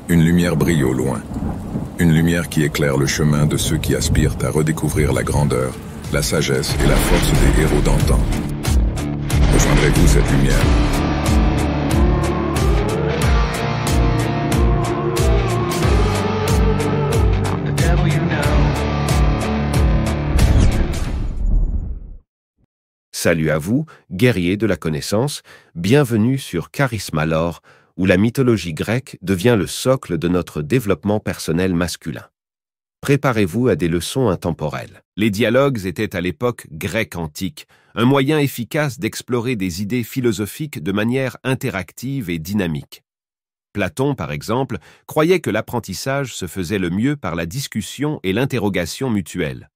Une lumière brille au loin. Une lumière qui éclaire le chemin de ceux qui aspirent à redécouvrir la grandeur, la sagesse et la force des héros d'antan. Rejoindrez-vous cette lumière? Salut à vous, guerriers de la connaissance, bienvenue sur Charisma Lore, où la mythologie grecque devient le socle de notre développement personnel masculin. Préparez-vous à des leçons intemporelles. Les dialogues étaient à l'époque grecque antique, un moyen efficace d'explorer des idées philosophiques de manière interactive et dynamique. Platon, par exemple, croyait que l'apprentissage se faisait le mieux par la discussion et l'interrogation mutuelle.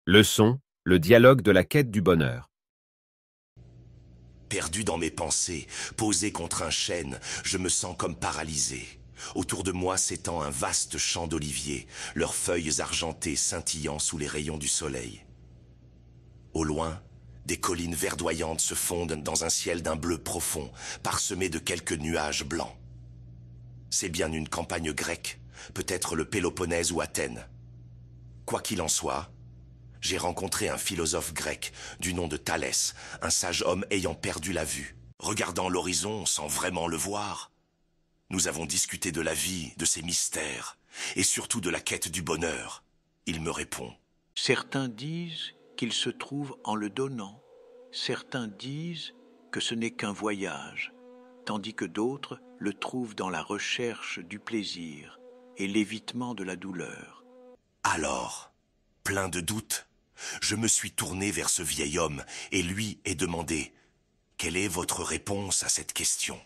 Leçon, le dialogue de la quête du bonheur. Perdu dans mes pensées, posé contre un chêne, je me sens comme paralysé. Autour de moi s'étend un vaste champ d'oliviers, leurs feuilles argentées scintillant sous les rayons du soleil. Au loin, des collines verdoyantes se fondent dans un ciel d'un bleu profond, parsemé de quelques nuages blancs. C'est bien une campagne grecque, peut-être le Péloponnèse ou Athènes. Quoi qu'il en soit, j'ai rencontré un philosophe grec du nom de Thalès, un sage homme ayant perdu la vue. Regardant l'horizon sans vraiment le voir, nous avons discuté de la vie, de ses mystères, et surtout de la quête du bonheur. Il me répond. Certains disent qu'il se trouve en le donnant. Certains disent que ce n'est qu'un voyage, tandis que d'autres le trouvent dans la recherche du plaisir et l'évitement de la douleur. Alors, plein de doutes, je me suis tourné vers ce vieil homme et lui ai demandé « Quelle est votre réponse à cette question ?»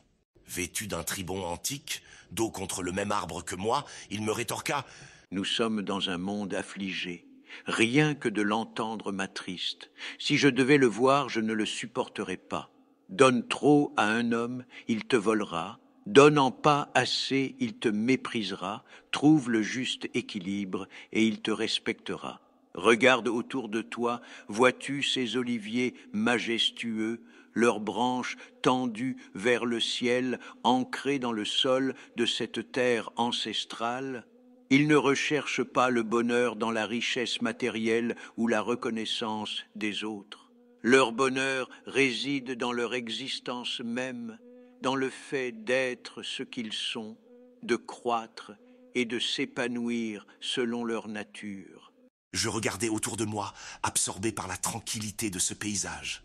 Vêtu d'un tribon antique, dos contre le même arbre que moi, il me rétorqua « Nous sommes dans un monde affligé. Rien que de l'entendre m'attriste. Si je devais le voir, je ne le supporterais pas. Donne trop à un homme, il te volera. Donnant pas assez, il te méprisera. Trouve le juste équilibre et il te respectera. Regarde autour de toi, vois-tu ces oliviers majestueux, leurs branches tendues vers le ciel, ancrées dans le sol de cette terre ancestrale? Ils ne recherchent pas le bonheur dans la richesse matérielle ou la reconnaissance des autres. Leur bonheur réside dans leur existence même, dans le fait d'être ce qu'ils sont, de croître et de s'épanouir selon leur nature. Je regardais autour de moi, absorbé par la tranquillité de ce paysage.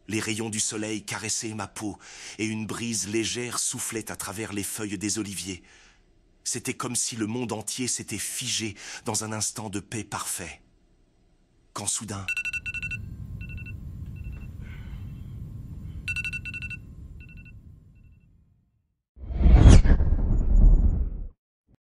Les rayons du soleil caressaient ma peau et une brise légère soufflait à travers les feuilles des oliviers. C'était comme si le monde entier s'était figé dans un instant de paix parfait. Quand soudain,